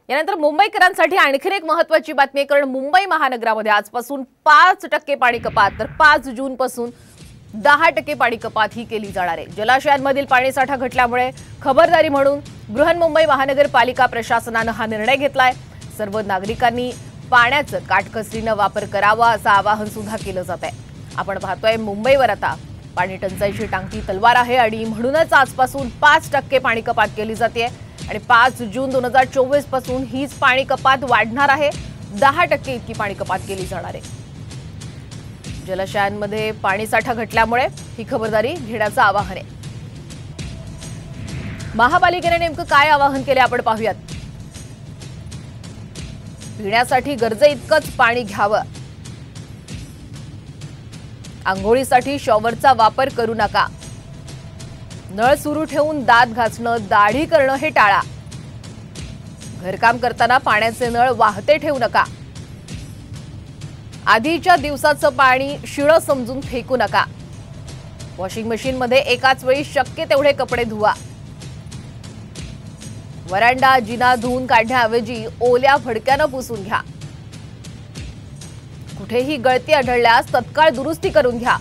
यानंतर मुंबईकरांसाठी आणखी एक महत्त्वाची बातमी आहे, कारण मुंबई महानगरामध्ये आजपासून 5% पाणी कपात, तर 5 जून पासून 10% पाणी कपात ही केली जाणार आहे। जलाशयांमधील पाणीसाठा घटल्यामुळे खबरदारी म्हणून बृहन्मुंबई महानगरपालिका प्रशासनाने हा निर्णय घेतलाय। सर्व नागरिकांनी पाण्याचा काटकसरीने वापर करावा असं आवाहन सुद्धा केलं जात आहे। आपण पाहतोय मुंबईवर आता पाणी टंचाईची टांगती तलवार आहे आणि म्हणूनच आजपासून 5% पाणी कपात केली जाते आणि 5 जून 2024 पासून हीच पाणी कपात वाढणार आहे। 10% इतकी पाणी कपात केली जाणार आहे। जलाशयांमध्ये पाणीसाठा घटल्यामुळे ही खबरदारी घेण्याचं आवाहन आहे। महापालिकेने नेमकं काय आवाहन केले आपण पाहूयात। पिण्यासाठी गरजे इतकंच पाणी घ्यावं, आंघोळीसाठी शॉवरचा वापर करू नका, नळ सुरू ठेवून दात घासणं, दाढी करणं हे टाळा, घरकाम करताना पाण्याचे नळ वाहते ठेवू नका, आधीच्या दिवसाचं पाणी शिळं समजून फेकू नका, वॉशिंग मशीनमध्ये एकाच वेळी शक्य तेवढे कपडे धुवा, वरांडा जिना धुवून काढण्याऐवजी ओल्या फडक्यानं पुसून घ्या, कुठेही गळती आढळल्यास तत्काळ दुरुस्ती करून घ्या।